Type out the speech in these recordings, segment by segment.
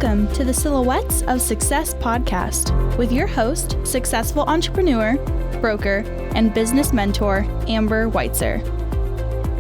Welcome to the Silhouettes of Success podcast with your host, successful entrepreneur, broker, and business mentor, Amber Weitzer.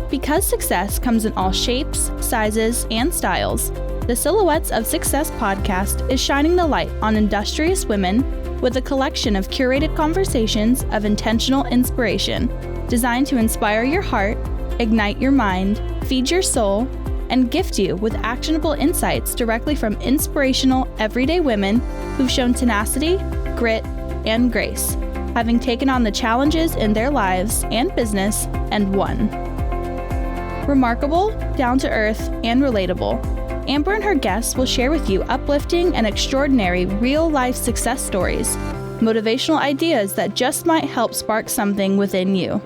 Because success comes in all shapes, sizes, and styles, the Silhouettes of Success podcast is shining the light on industrious women with a collection of curated conversations of intentional inspiration designed to inspire your heart, ignite your mind, feed your soul, and gift you with actionable insights directly from inspirational, everyday women who've shown tenacity, grit, and grace, having taken on the challenges in their lives and business and won. Remarkable, down-to-earth, and relatable, Amber and her guests will share with you uplifting and extraordinary real-life success stories, motivational ideas that just might help spark something within you.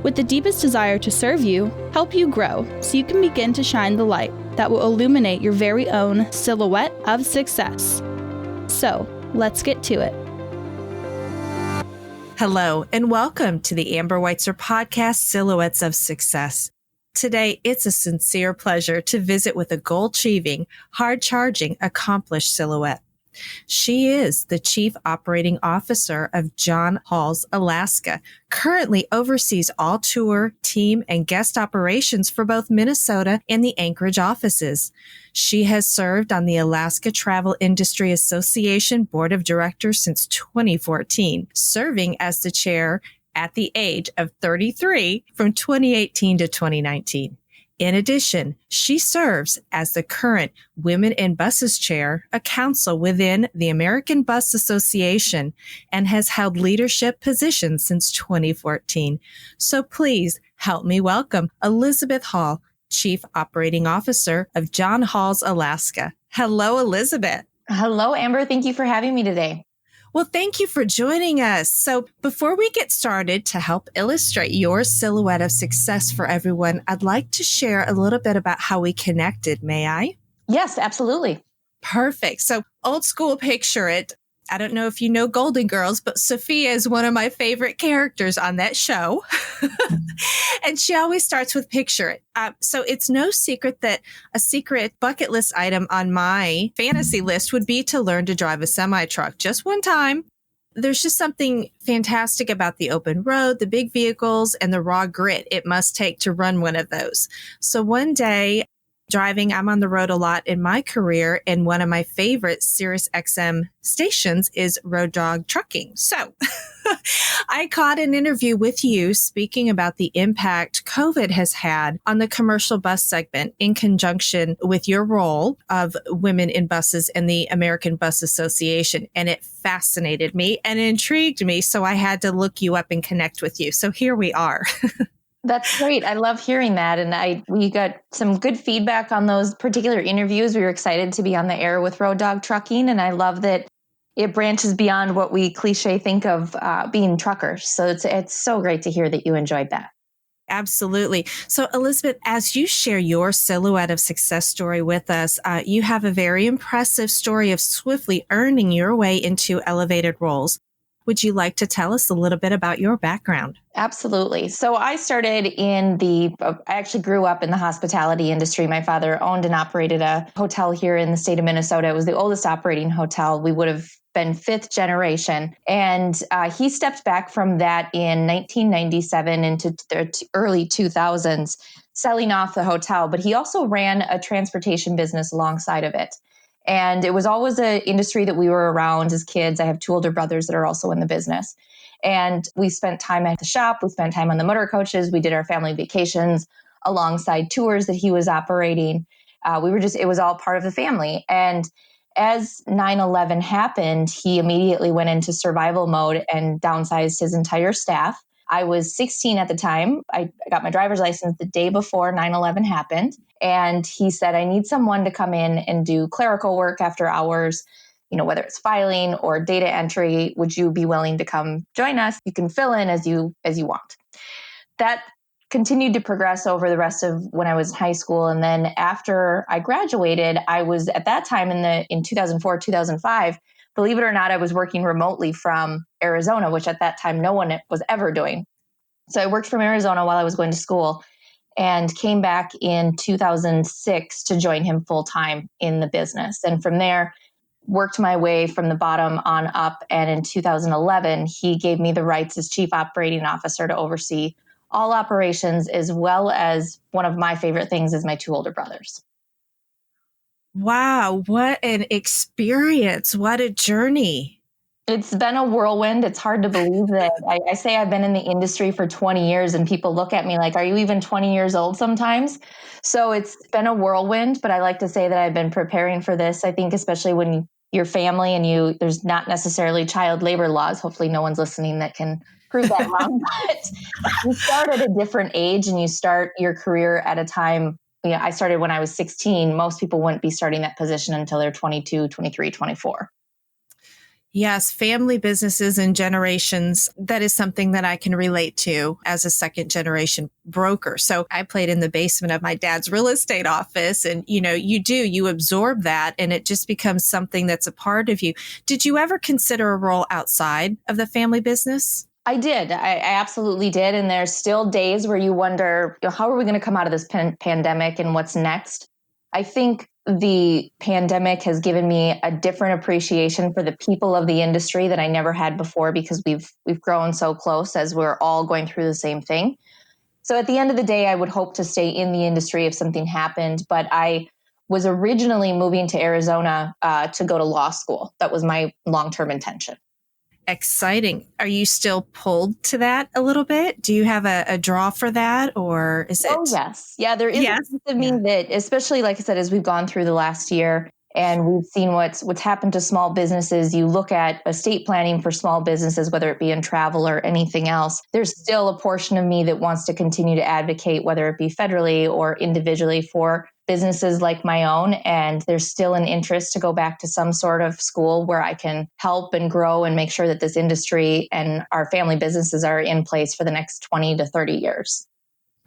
With the deepest desire to serve you, help you grow so you can begin to shine the light that will illuminate your very own silhouette of success. So, let's get to it. Hello, and welcome to the Amber Weitzer podcast, Silhouettes of Success. Today, it's a sincere pleasure to visit with a goal-achieving, hard-charging, accomplished silhouette. She is the Chief Operating Officer of John Halls, Alaska, currently oversees all tour, team, and guest operations for both Minnesota and the Anchorage offices. She has served on the Alaska Travel Industry Association Board of Directors since 2014, serving as the chair at the age of 33 from 2018 to 2019. In addition, she serves as the current Women in Buses Chair, a council within the American Bus Association, and has held leadership positions since 2014. So please help me welcome Elizabeth Hall, Chief Operating Officer of John Halls, Alaska. Hello, Elizabeth. Hello, Amber. Thank you for having me today. Well, thank you for joining us. So before we get started, to help illustrate your silhouette of success for everyone, I'd like to share a little bit about how we connected. May I? Yes, absolutely. Perfect. So old school picture it. I don't know if you know Golden Girls, but Sophia is one of my favorite characters on that show. And she always starts with picture it. So it's no secret that a secret bucket list item on my fantasy list would be to learn to drive a semi-truck just one time. There's just something fantastic about the open road, the big vehicles, and the raw grit it must take to run one of those. So one day, driving, I'm on the road a lot in my career, and one of my favorite Sirius XM stations is Road Dog Trucking. So I caught an interview with you speaking about the impact COVID has had on the commercial bus segment in conjunction with your role of Women in Buses and the American Bus Association. And it fascinated me and intrigued me. So I had to look you up and connect with you. So here we are. That's great. I love hearing that. And we got some good feedback on those particular interviews. We were excited to be on the air with Road Dog Trucking. And I love that it branches beyond what we cliche think of being truckers. So it's so great to hear that you enjoyed that. Absolutely. So Elizabeth, as you share your silhouette of success story with us, you have a very impressive story of swiftly earning your way into elevated roles. Would you like to tell us a little bit about your background? Absolutely. So I started I actually grew up in the hospitality industry. My father owned and operated a hotel here in the state of Minnesota. It was the oldest operating hotel. We would have been fifth generation. And he stepped back from that in 1997 into the early 2000s, selling off the hotel. But he also ran a transportation business alongside of it. And it was always an industry that we were around as kids. I have two older brothers that are also in the business. And we spent time at the shop. We spent time on the motor coaches. We did our family vacations alongside tours that he was operating. It was all part of the family. And as 9/11 happened, he immediately went into survival mode and downsized his entire staff. I was 16 at the time. I got my driver's license the day before 9/11 happened. And he said, I need someone to come in and do clerical work after hours, whether it's filing or data entry. Would you be willing to come join us? You can fill in as you want. That continued to progress over the rest of when I was in high school. And then after I graduated, I was at that time in 2004, 2005, believe it or not, I was working remotely from Arizona, which at that time no one was ever doing. So I worked from Arizona while I was going to school. and came back in 2006 to join him full time in the business. And from there, worked my way from the bottom on up. And in 2011, he gave me the rights as chief operating officer to oversee all operations, as well as one of my favorite things is my two older brothers. Wow, what an experience. What a journey. It's been a whirlwind. It's hard to believe that I say I've been in the industry for 20 years and people look at me like, are you even 20 years old sometimes? So it's been a whirlwind, but I like to say that I've been preparing for this. I think especially when your family and there's not necessarily child labor laws. Hopefully no one's listening that can prove that wrong, but you start at a different age and you start your career at a time. I started when I was 16. Most people wouldn't be starting that position until they're 22, 23, 24. Yes, family businesses and generations, that is something that I can relate to as a second generation broker. So I played in the basement of my dad's real estate office and, you absorb that and it just becomes something that's a part of you. Did you ever consider a role outside of the family business? I did. I absolutely did. And there's still days where you wonder, how are we going to come out of this pandemic and what's next? I think the pandemic has given me a different appreciation for the people of the industry that I never had before because we've grown so close as we're all going through the same thing. So at the end of the day, I would hope to stay in the industry if something happened, but I was originally moving to Arizona to go to law school. That was my long-term intention. Exciting. Are you still pulled to that a little bit? Do you have a draw for that or is it? Oh, yes. Yeah, there is Yes. a piece of me that, especially like I said, as we've gone through the last year and we've seen what's happened to small businesses, you look at estate planning for small businesses, whether it be in travel or anything else, there's still a portion of me that wants to continue to advocate, whether it be federally or individually for businesses like my own. And there's still an interest to go back to some sort of school where I can help and grow and make sure that this industry and our family businesses are in place for the next 20 to 30 years.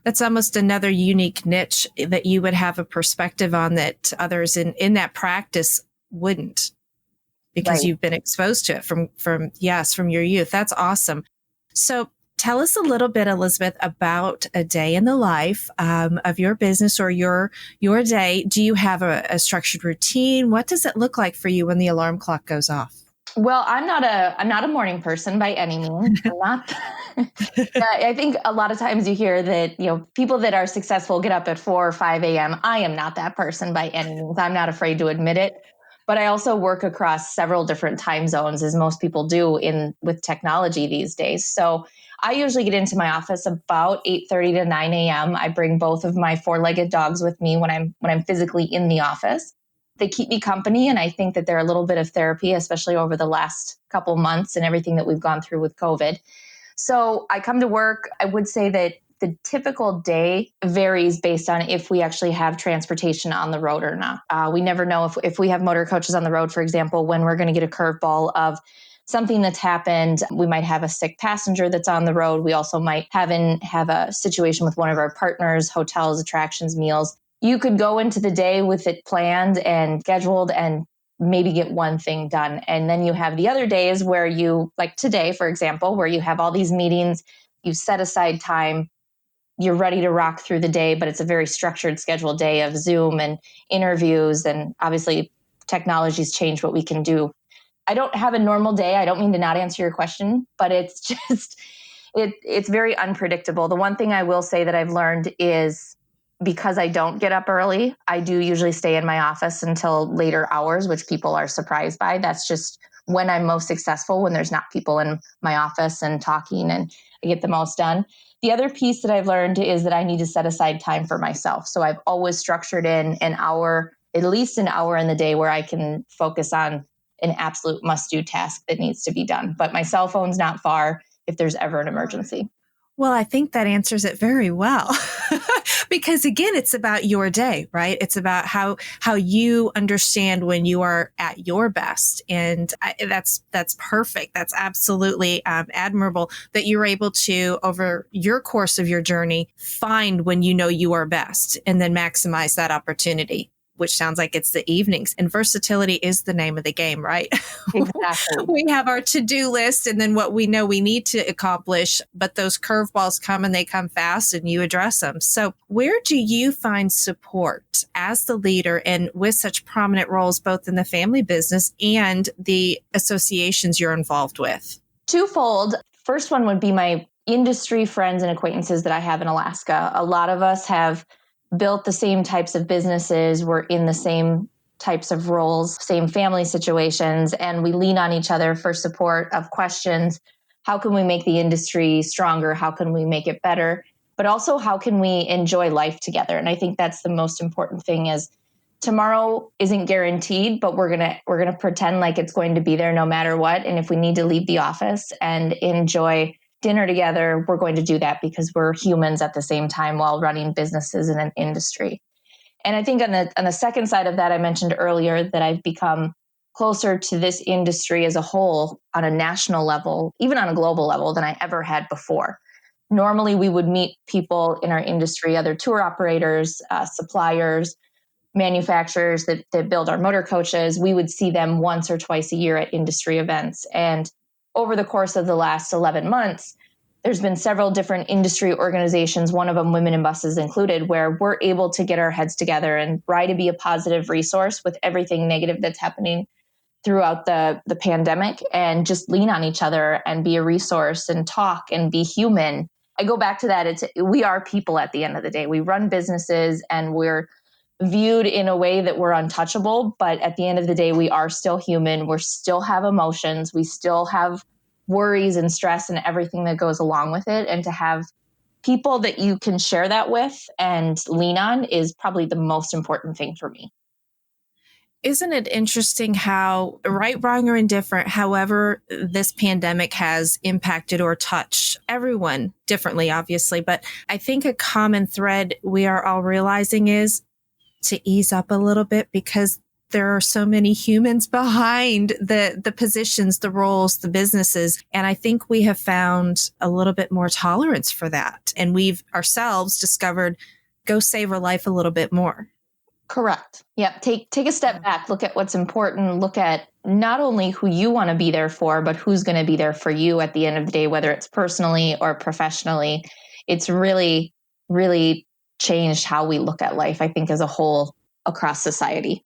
That's almost another unique niche that you would have a perspective on that others in that practice wouldn't, because Right. you've been exposed to it from your youth. That's awesome. So tell us a little bit, Elizabeth, about a day in the life of your business or your day. Do you have a structured routine? What does it look like for you when the alarm clock goes off? Well, I'm not a morning person by any means. I'm not. I think a lot of times you hear that, people that are successful get up at 4 or 5 a.m. I am not that person by any means. I'm not afraid to admit it. But I also work across several different time zones, as most people do with technology these days. So I usually get into my office about 8:30 to 9 a.m. I bring both of my four-legged dogs with me when I'm physically in the office. They keep me company, and I think that they're a little bit of therapy, especially over the last couple months and everything that we've gone through with COVID. So I come to work. I would say that the typical day varies based on if we actually have transportation on the road or not. We never know if we have motor coaches on the road, for example, when we're going to get a curveball of something that's happened. We might have a sick passenger that's on the road. We also might have a situation with one of our partners, hotels, attractions, meals. You could go into the day with it planned and scheduled and maybe get one thing done. And then you have the other days where you, like today, for example, where you have all these meetings, you set aside time, you're ready to rock through the day, but it's a very structured scheduled day of Zoom and interviews. And obviously technology's changed what we can do. I don't have a normal day. I don't mean to not answer your question, but it's just, it's very unpredictable. The one thing I will say that I've learned is because I don't get up early, I do usually stay in my office until later hours, which people are surprised by. That's just when I'm most successful, when there's not people in my office and talking and I get the most done. The other piece that I've learned is that I need to set aside time for myself. So I've always structured in an hour, at least an hour in the day where I can focus on an absolute must-do task that needs to be done. But my cell phone's not far if there's ever an emergency. Well, I think that answers it very well. Because again, it's about your day, right? It's about how you understand when you are at your best. And that's perfect. That's absolutely admirable that you're able to, over your course of your journey, find when you know you are best and then maximize that opportunity. which sounds like it's the evenings. And versatility is the name of the game, right? Exactly. We have our to-do list and then what we know we need to accomplish, but those curveballs come and they come fast and you address them. So where do you find support as the leader and with such prominent roles, both in the family business and the associations you're involved with? Twofold. First one would be my industry friends and acquaintances that I have in Alaska. A lot of us have built the same types of businesses. We're in the same types of roles, same family situations, and we lean on each other for support of questions. How can we make the industry stronger? How can we make it better? But also, how can we enjoy life together? And I think that's the most important thing is tomorrow isn't guaranteed, but we're gonna pretend like it's going to be there no matter what. And if we need to leave the office and enjoy dinner together, we're going to do that because we're humans at the same time while running businesses in an industry. And I think on the second side of that, I mentioned earlier that I've become closer to this industry as a whole on a national level, even on a global level, than I ever had before. Normally, we would meet people in our industry, other tour operators, suppliers, manufacturers that build our motor coaches. We would see them once or twice a year at industry events. And over the course of the last 11 months, there's been several different industry organizations, one of them Women in Buses included, where we're able to get our heads together and try to be a positive resource with everything negative that's happening throughout the pandemic and just lean on each other and be a resource and talk and be human. I go back to that. We are people at the end of the day. We run businesses and we're viewed in a way that we're untouchable, but at the end of the day, we are still human. We still have emotions. We still have worries and stress and everything that goes along with it. And to have people that you can share that with and lean on is probably the most important thing for me. Isn't it interesting how, right, wrong, or indifferent, however this pandemic has impacted or touched everyone differently, obviously, but I think a common thread we are all realizing is to ease up a little bit because there are so many humans behind the positions, the roles, the businesses. And I think we have found a little bit more tolerance for that. And we've ourselves discovered, go savor life a little bit more. Correct. Yep. Take a step back, look at what's important, look at not only who you want to be there for, but who's going to be there for you at the end of the day, whether it's personally or professionally. It's really, really changed how we look at life, I think, as a whole across society.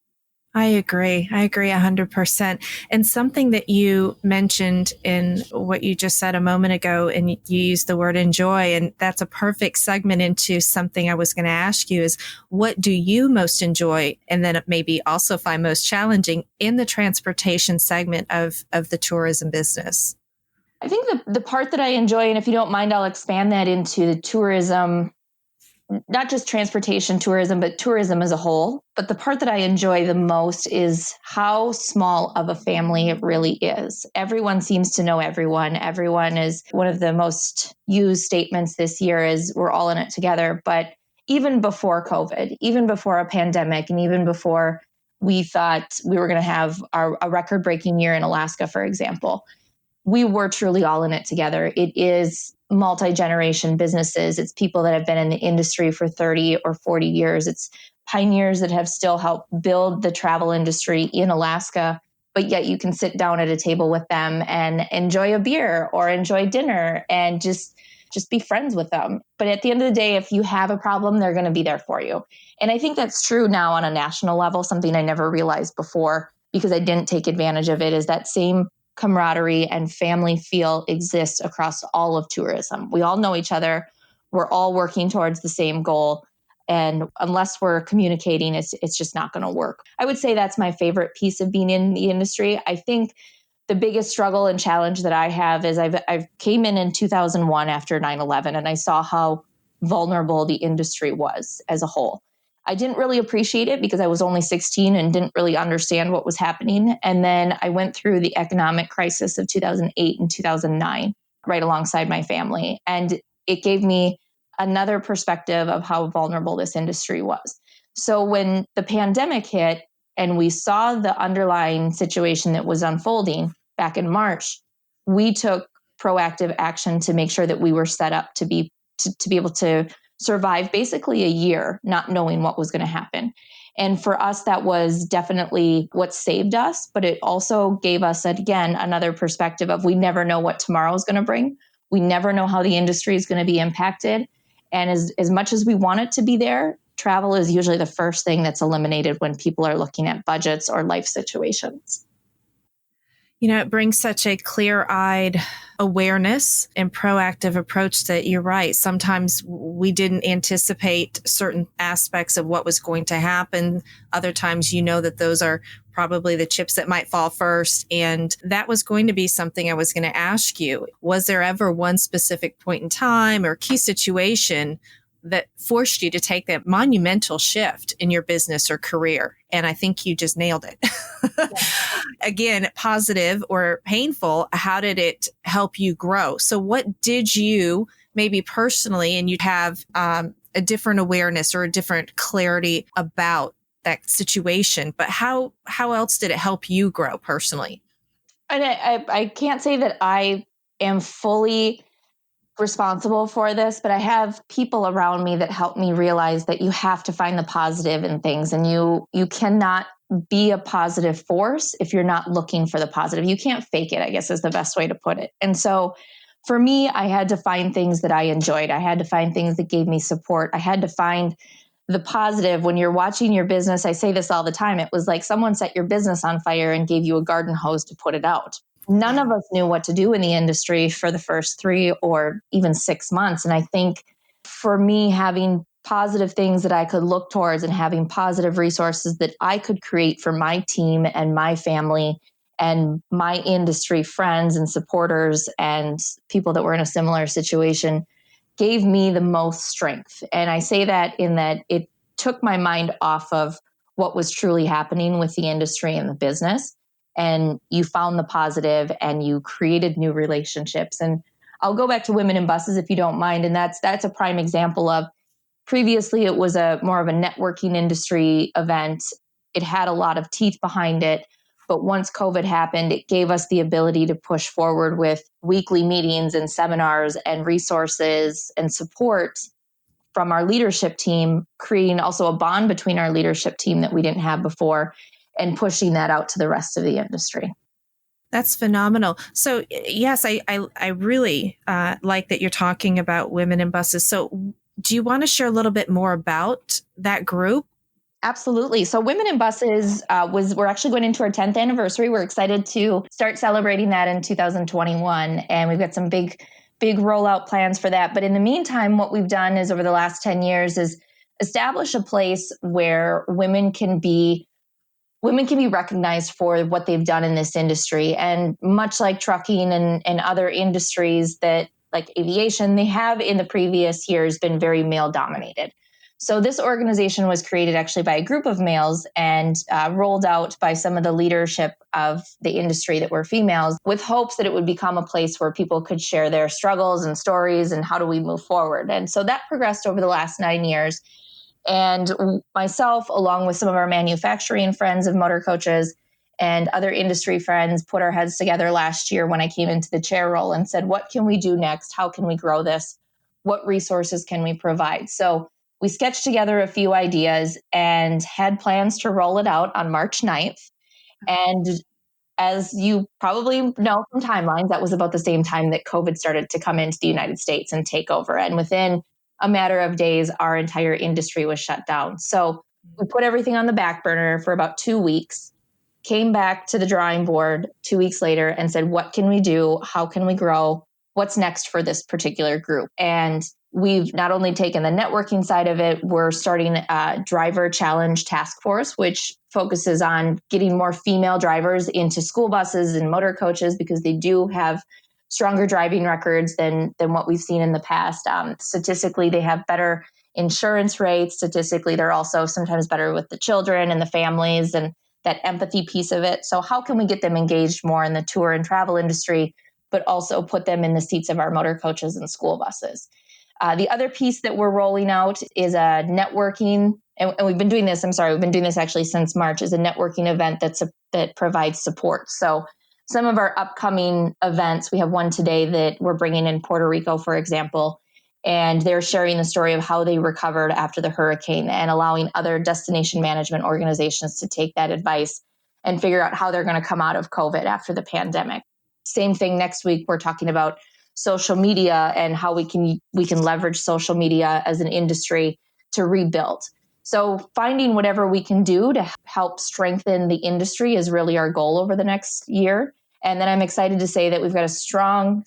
I agree 100%. And something that you mentioned in what you just said a moment ago, and you used the word enjoy, and that's a perfect segment into something I was going to ask you is, what do you most enjoy? And then maybe also find most challenging in the transportation segment of the tourism business? I think the part that I enjoy, and if you don't mind, I'll expand that into the tourism, not just transportation tourism, but tourism as a whole. But the part that I enjoy the most is how small of a family it really is. Everyone seems to know everyone. Everyone is one of the most used statements this year is we're all in it together. But even before COVID, even before a pandemic, and even before we thought we were going to have a record-breaking year in Alaska, for example, we were truly all in it together. It is multi-generation businesses. It's people that have been in the industry for 30 or 40 years. It's pioneers that have still helped build the travel industry in Alaska, but yet you can sit down at a table with them and enjoy a beer or enjoy dinner and just be friends with them. But at the end of the day, if you have a problem, they're going to be there for you. And I think that's true now on a national level, something I never realized before because I didn't take advantage of it, is that same camaraderie and family feel exists across all of tourism. We all know each other. We're all working towards the same goal. And unless we're communicating, it's just not going to work. I would say that's my favorite piece of being in the industry. I think the biggest struggle and challenge that I have is I've came in 2001 after 9/11, and I saw how vulnerable the industry was as a whole. I didn't really appreciate it because I was only 16 and didn't really understand what was happening. And then I went through the economic crisis of 2008 and 2009 right alongside my family. And it gave me another perspective of how vulnerable this industry was. So when the pandemic hit and we saw the underlying situation that was unfolding back in March, we took proactive action to make sure that we were set up to be able to survive basically a year not knowing what was going to happen. And for us, that was definitely what saved us, but it also gave us, again, another perspective of we never know what tomorrow is going to bring. We never know how the industry is going to be impacted. And as much as we want it to be there, travel is usually the first thing that's eliminated when people are looking at budgets or life situations. It brings such a clear-eyed awareness and proactive approach that you're right. Sometimes we didn't anticipate certain aspects of what was going to happen. Other times, that those are probably the chips that might fall first. And that was going to be something I was going to ask you. Was there ever one specific point in time or key situation that forced you to take that monumental shift in your business or career? And I think you just nailed it. Again, positive or painful, how did it help you grow? So what did you maybe personally, and you'd have a different awareness or a different clarity about that situation, but how else did it help you grow personally? And I can't say that I am fully responsible for this, but I have people around me that help me realize that you have to find the positive in things, and you cannot be a positive force if you're not looking for the positive. You can't fake it, I guess is the best way to put it. And so for me, I had to find things that I enjoyed. I had to find things that gave me support. I had to find the positive. When you're watching your business, I say this all the time, it was like someone set your business on fire and gave you a garden hose to put it out. None of us knew what to do in the industry for the first 3 or even 6 months. And I think for me, having positive things that I could look towards and having positive resources that I could create for my team and my family and my industry friends and supporters and people that were in a similar situation gave me the most strength. And I say that in that it took my mind off of what was truly happening with the industry and the business. And you found the positive and you created new relationships. And I'll go back to Women in Buses if you don't mind. And that's a prime example of previously it was a more of a networking industry event. It had a lot of teeth behind it. But once COVID happened, it gave us the ability to push forward with weekly meetings and seminars and resources and support from our leadership team, creating also a bond between our leadership team that we didn't have before and pushing that out to the rest of the industry. That's phenomenal. So yes, I really like that you're talking about Women in Buses. So do you want to share a little bit more about that group? Absolutely. So Women in Buses we're actually going into our 10th anniversary. We're excited to start celebrating that in 2021. And we've got some big rollout plans for that. But in the meantime, what we've done is over the last 10 years is establish a place where women can be recognized for what they've done in this industry. And much like trucking and other industries that like aviation, they have in the previous years been very male dominated. So this organization was created actually by a group of males and rolled out by some of the leadership of the industry that were females with hopes that it would become a place where people could share their struggles and stories and how do we move forward. And so that progressed over the last 9 years. And myself, along with some of our manufacturing friends of motor coaches and other industry friends, put our heads together last year when I came into the chair role and said, what can we do next? How can we grow this? What resources can we provide? So we sketched together a few ideas and had plans to roll it out on March 9th. And as you probably know from timelines, that was about the same time that COVID started to come into the United States and take over. And within a matter of days, our entire industry was shut down. So we put everything on the back burner for about 2 weeks, came back to the drawing board 2 weeks later and said, what can we do? How can we grow? What's next for this particular group? And we've not only taken the networking side of it, we're starting a driver challenge task force, which focuses on getting more female drivers into school buses and motor coaches because they do have stronger driving records than what we've seen in the past. Statistically, they have better insurance rates. Statistically, they're also sometimes better with the children and the families and that empathy piece of it. So how can we get them engaged more in the tour and travel industry, but also put them in the seats of our motor coaches and school buses? The other piece that we're rolling out is a networking, and we've been doing this actually since March, is a networking event that provides support. So some of our upcoming events, we have one today that we're bringing in Puerto Rico, for example, And they're sharing the story of how they recovered after the hurricane and allowing other destination management organizations to take that advice and figure out how they're going to come out of COVID after the pandemic. Same thing next week, we're talking about social media and how we can leverage social media as an industry to rebuild. So finding whatever we can do to help strengthen the industry is really our goal over the next year. And then I'm excited to say that we've got a strong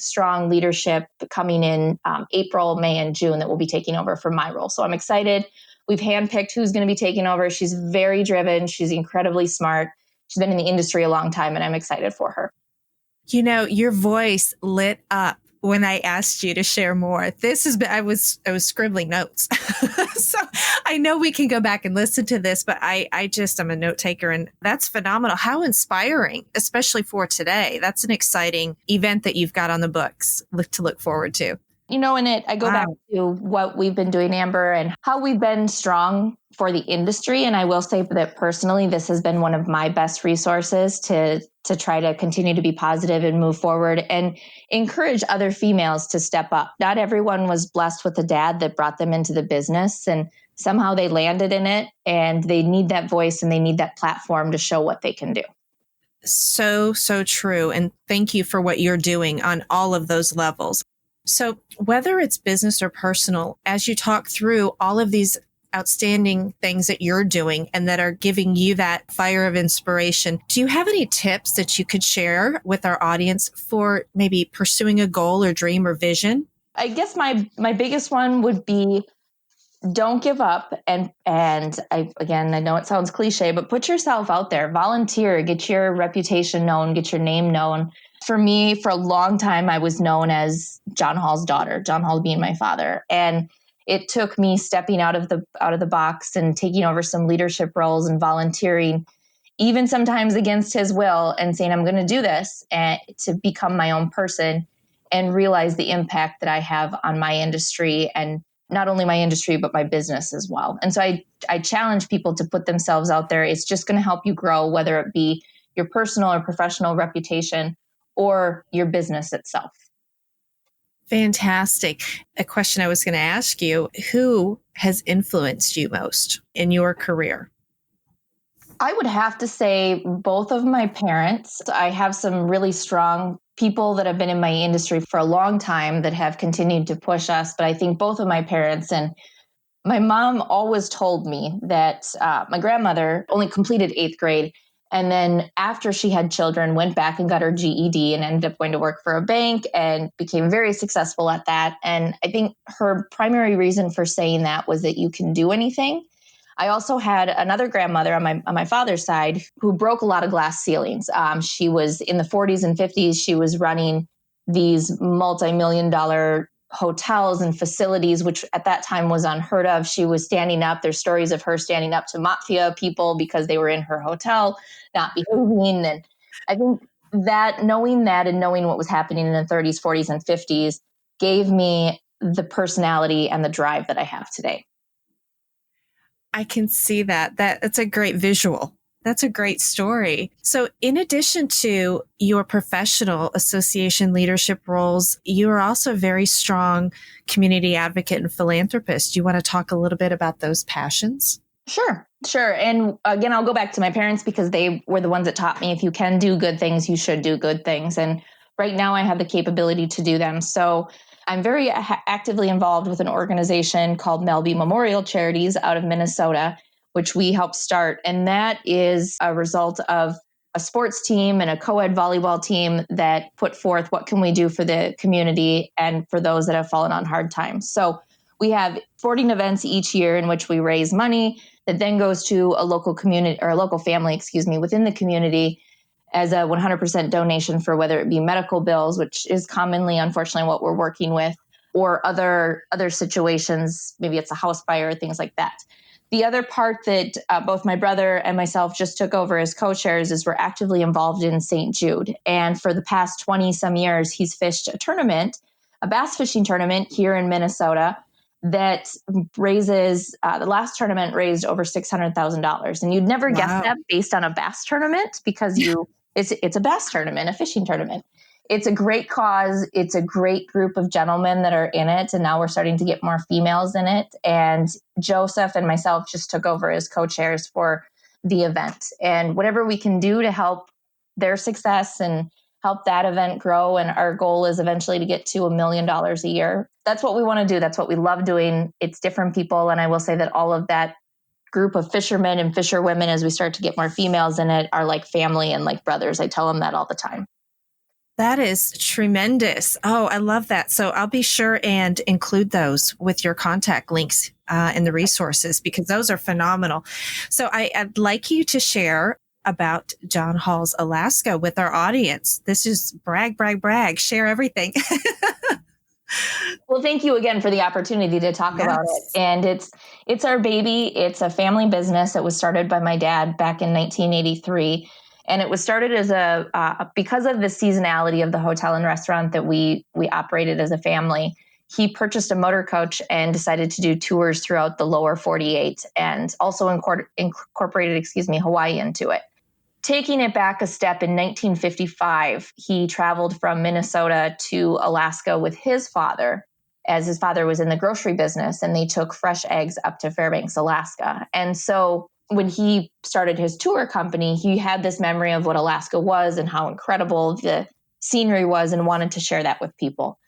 leadership coming in April, May, and June that will be taking over from my role. So I'm excited. We've handpicked who's going to be taking over. She's very driven. She's incredibly smart. She's been in the industry a long time, and I'm excited for her. You know, your voice lit up when I asked you to share more. I was scribbling notes. So I know we can go back and listen to this, but I'm a note taker, and that's phenomenal. How inspiring, especially for today. That's an exciting event that you've got on the books to look forward to. You know, I go back to what we've been doing, Amber, and how we've been strong for the industry. And I will say that personally, this has been one of my best resources to try to continue to be positive and move forward and encourage other females to step up. Not everyone was blessed with a dad that brought them into the business, and somehow they landed in it, and they need that voice and they need that platform to show what they can do. So true. And thank you for what you're doing on all of those levels. So whether it's business or personal, as you talk through all of these outstanding things that you're doing and that are giving you that fire of inspiration, do you have any tips that you could share with our audience for maybe pursuing a goal or dream or vision? I guess my biggest one would be don't give up. And I know it sounds cliche, but put yourself out there, volunteer, get your reputation known, get your name known. For me, for a long time, I was known as John Hall's daughter, John Hall being my father. And it took me stepping out of the box and taking over some leadership roles and volunteering, even sometimes against his will, and saying, I'm going to do this, and to become my own person and realize the impact that I have on my industry, and not only my industry, but my business as well. And so I challenge people to put themselves out there. It's just going to help you grow, whether it be your personal or professional reputation or your business itself. Fantastic. A question I was going to ask you, who has influenced you most in your career? I would have to say both of my parents. I have some really strong people that have been in my industry for a long time that have continued to push us. But I think both of my parents, and my mom always told me that my grandmother only completed 8th grade. And then after she had children, went back and got her GED and ended up going to work for a bank and became very successful at that. And I think her primary reason for saying that was that you can do anything. I also had another grandmother on my father's side who broke a lot of glass ceilings. She was in the 40s and 50s. She was running these multi-million-dollar hotels and facilities, which at that time was unheard of. She was standing up. There's stories of her standing up to mafia people because they were in her hotel, not behaving. And I think that knowing and knowing what was happening in the 30s, 40s, and 50s gave me the personality and the drive that I have today. I can see that. That's a great visual. That's a great story. So in addition to your professional association leadership roles, you are also a very strong community advocate and philanthropist. Do you want to talk a little bit about those passions? Sure. And again, I'll go back to my parents because they were the ones that taught me if you can do good things, you should do good things. And right now I have the capability to do them. So I'm very actively involved with an organization called Melby Memorial Charities out of Minnesota, which we helped start. And that is a result of a sports team and a co-ed volleyball team that put forth what can we do for the community and for those that have fallen on hard times. So we have sporting events each year in which we raise money that then goes to a local community or a local family, within the community as a 100% donation for whether it be medical bills, which is commonly, unfortunately, what we're working with, or other situations. Maybe it's a house fire, things like that. The other part that both my brother and myself just took over as co-chairs is we're actively involved in St. Jude. And for the past 20 some years, he's fished a bass fishing tournament here in Minnesota that raises, the last tournament raised over $600,000. And you'd never guess that based on a bass tournament because it's a bass tournament, a fishing tournament. it's a great cause. It's a great group of gentlemen that are in it. And now we're starting to get more females in it. And Joseph and myself just took over as co-chairs for the event. And whatever we can do to help their success and help that event grow. And our goal is eventually to get to $1 million a year. That's what we want to do. That's what we love doing. It's different people. And I will say that all of that group of fishermen and fisherwomen, as we start to get more females in it, are like family and like brothers. I tell them that all the time. That is tremendous. Oh, I love that. So I'll be sure and include those with your contact links and the resources, because those are phenomenal. So I'd like you to share about John Hall's Alaska with our audience. This is brag, brag, brag. Share everything. Well, thank you again for the opportunity to talk about it. And it's our baby. It's a family business. It was started by my dad back in 1983. And it was started as because of the seasonality of the hotel and restaurant that we operated as a family. He purchased a motor coach and decided to do tours throughout the lower 48 and also incorporated, Hawaii into it. Taking it back a step, in 1955, he traveled from Minnesota to Alaska with his father, as his father was in the grocery business, and they took fresh eggs up to Fairbanks, Alaska. And so when he started his tour company, he had this memory of what Alaska was and how incredible the scenery was and wanted to share that with people.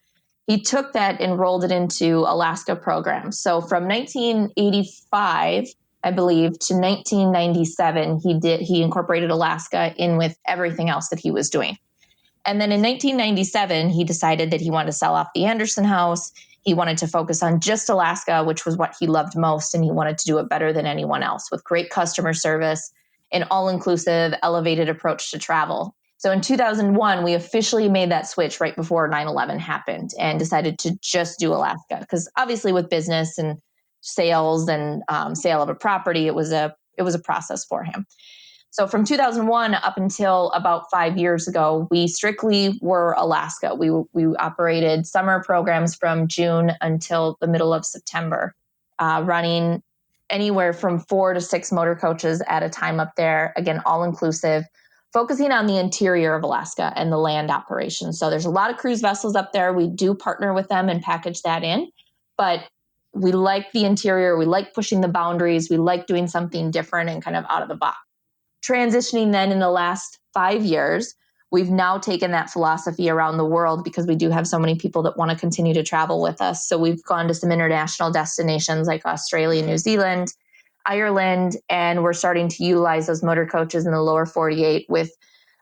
He took that and rolled it into Alaska programs. So from 1985, I believe, to 1997, he incorporated Alaska in with everything else that he was doing. And then in 1997, he decided that he wanted to sell off the Anderson House. He wanted to focus on just Alaska, which was what he loved most. And he wanted to do it better than anyone else with great customer service, an all-inclusive, elevated approach to travel. So in 2001, we officially made that switch right before 9/11 happened and decided to just do Alaska. Because obviously with business and sales and sale of a property, it was a process for him. So from 2001 up until about 5 years ago, we strictly were Alaska. We operated summer programs from June until the middle of September, running anywhere from 4 to 6 motor coaches at a time up there. Again, all inclusive, focusing on the interior of Alaska and the land operations. So there's a lot of cruise vessels up there. We do partner with them and package that in, but we like the interior. We like pushing the boundaries. We like doing something different and kind of out of the box. Transitioning then in the last 5 years, we've now taken that philosophy around the world because we do have so many people that want to continue to travel with us. So we've gone to some international destinations like Australia, New Zealand, Ireland, and we're starting to utilize those motor coaches in the lower 48 with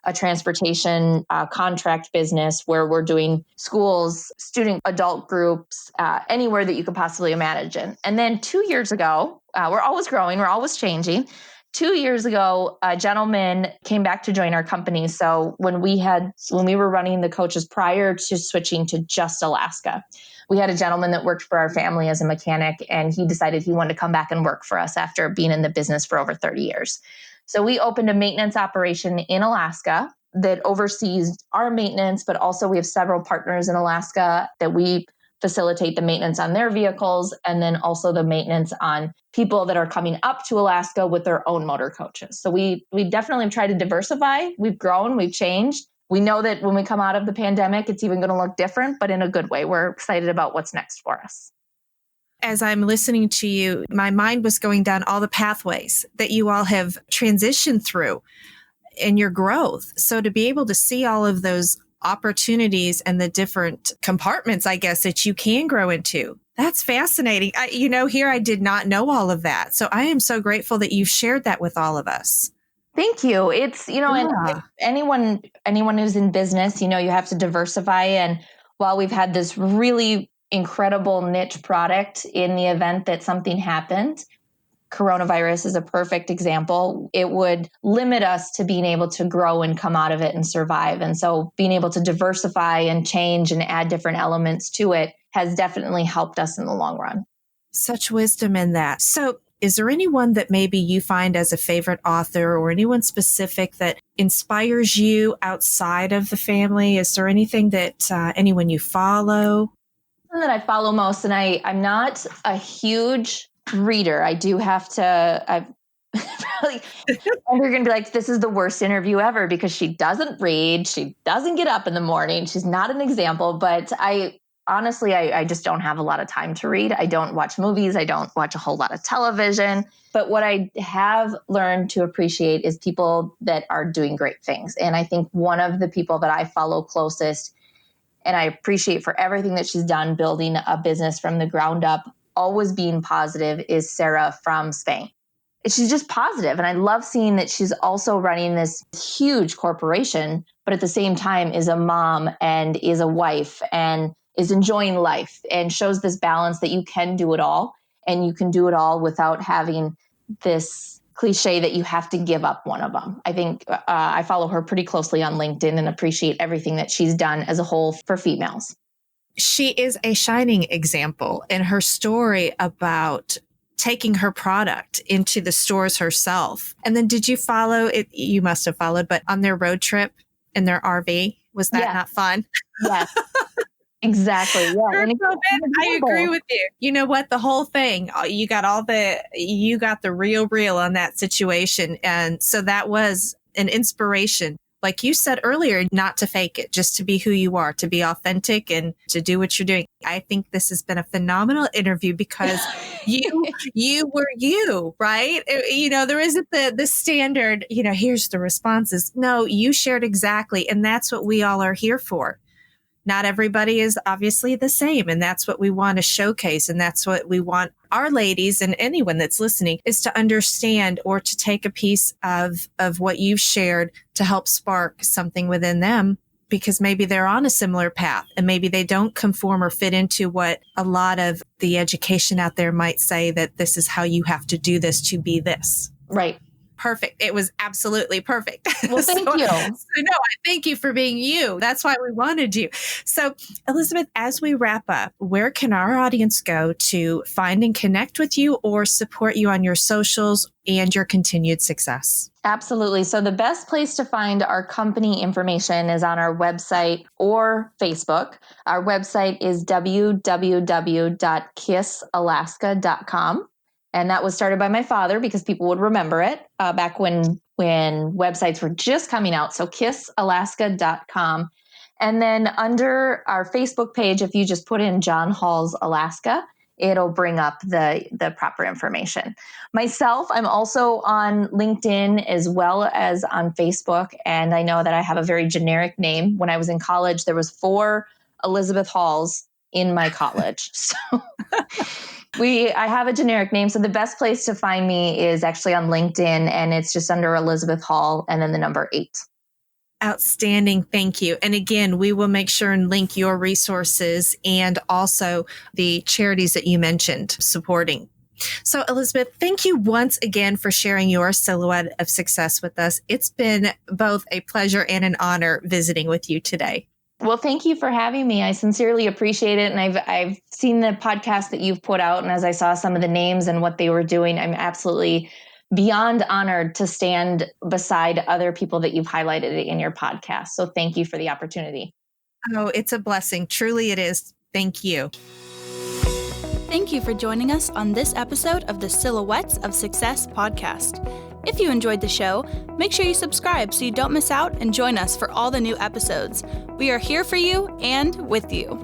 a transportation contract business where we're doing schools, student adult groups, anywhere that you could possibly imagine. And then 2 years ago, we're always growing, we're always changing. 2 years ago, a gentleman came back to join our company. So when we were running the coaches prior to switching to just Alaska, we had a gentleman that worked for our family as a mechanic, and he decided he wanted to come back and work for us after being in the business for over 30 years. So we opened a maintenance operation in Alaska that oversees our maintenance, but also we have several partners in Alaska that we facilitate the maintenance on their vehicles, and then also the maintenance on people that are coming up to Alaska with their own motor coaches. So we definitely have tried to diversify. We've grown, we've changed. We know that when we come out of the pandemic, it's even going to look different, but in a good way. We're excited about what's next for us. As I'm listening to you, my mind was going down all the pathways that you all have transitioned through in your growth. So to be able to see all of those opportunities and the different compartments, I guess, that you can grow into, that's fascinating. Here I did not know all of that. So I am so grateful that you've shared that with all of us. Thank you. It's, and anyone who's in business, you have to diversify. And while we've had this really incredible niche product in the event that something happened, coronavirus is a perfect example. It would limit us to being able to grow and come out of it and survive. And so being able to diversify and change and add different elements to it has definitely helped us in the long run. Such wisdom in that. So is there anyone that maybe you find as a favorite author or anyone specific that inspires you outside of the family? Is there anything that anyone you follow? That I follow most, and I'm not a huge reader. I do have to, Like, and you're going to be like, this is the worst interview ever because she doesn't read. She doesn't get up in the morning. She's not an example. But honestly, I just don't have a lot of time to read. I don't watch movies. I don't watch a whole lot of television. But what I have learned to appreciate is people that are doing great things. And I think one of the people that I follow closest and I appreciate for everything that she's done, building a business from the ground up, always being positive, is Sarah from Spain. She's just positive. And I love seeing that she's also running this huge corporation, but at the same time is a mom and is a wife and is enjoying life and shows this balance that you can do it all. And you can do it all without having this cliche that you have to give up one of them. I think I follow her pretty closely on LinkedIn and appreciate everything that she's done as a whole for females. She is a shining example in her story about taking her product into the stores herself. And then did you follow it? You must have followed, but on their road trip in their RV, was that not fun? Yes. Exactly. Yeah. I agree with you. You know what? The whole thing, you got the real on that situation. And so that was an inspiration. Like you said earlier, not to fake it, just to be who you are, to be authentic and to do what you're doing. I think this has been a phenomenal interview because you were you, right? You know, there isn't the standard, here's the responses. No, you shared exactly. And that's what we all are here for. Not everybody is obviously the same. And that's what we want to showcase. And that's what we want our ladies and anyone that's listening is to understand or to take a piece of what you've shared to help spark something within them, because maybe they're on a similar path and maybe they don't conform or fit into what a lot of the education out there might say that this is how you have to do this to be this. Right. Perfect. It was absolutely perfect. Well, thank you. I thank you for being you. That's why we wanted you. So, Elizabeth, as we wrap up, where can our audience go to find and connect with you or support you on your socials and your continued success? Absolutely. So the best place to find our company information is on our website or Facebook. Our website is www.kissalaska.com. And that was started by my father because people would remember it back when websites were just coming out. So kissalaska.com. And then under our Facebook page, if you just put in John Hall's Alaska, it'll bring up the proper information. Myself, I'm also on LinkedIn as well as on Facebook. And I know that I have a very generic name. When I was in college, there was 4 Elizabeth Halls in my college. So I have a generic name. So the best place to find me is actually on LinkedIn, and it's just under Elizabeth Hall and then the number 8. Outstanding. Thank you. And again, we will make sure and link your resources and also the charities that you mentioned supporting. So Elizabeth, thank you once again for sharing your silhouette of success with us. It's been both a pleasure and an honor visiting with you today. Well, thank you for having me. I sincerely appreciate it. And I've seen the podcast that you've put out. And as I saw some of the names and what they were doing, I'm absolutely beyond honored to stand beside other people that you've highlighted in your podcast. So thank you for the opportunity. Oh, it's a blessing. Truly it is. Thank you. Thank you for joining us on this episode of the Silhouettes of Success podcast. If you enjoyed the show, make sure you subscribe so you don't miss out and join us for all the new episodes. We are here for you and with you.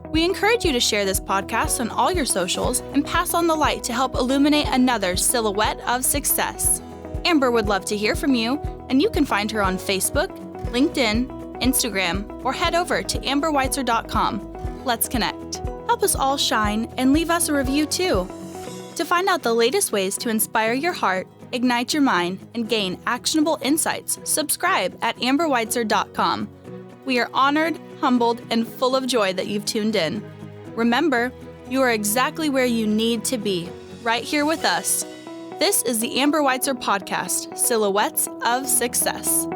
We encourage you to share this podcast on all your socials and pass on the light to help illuminate another silhouette of success. Amber would love to hear from you, and you can find her on Facebook, LinkedIn, Instagram, or head over to amberweitzer.com. Let's connect. Help us all shine and leave us a review too. To find out the latest ways to inspire your heart, ignite your mind, and gain actionable insights, subscribe at amberweitzer.com. We are honored, humbled, and full of joy that you've tuned in. Remember, you are exactly where you need to be, right here with us. This is the Amber Weitzer Podcast, Silhouettes of Success.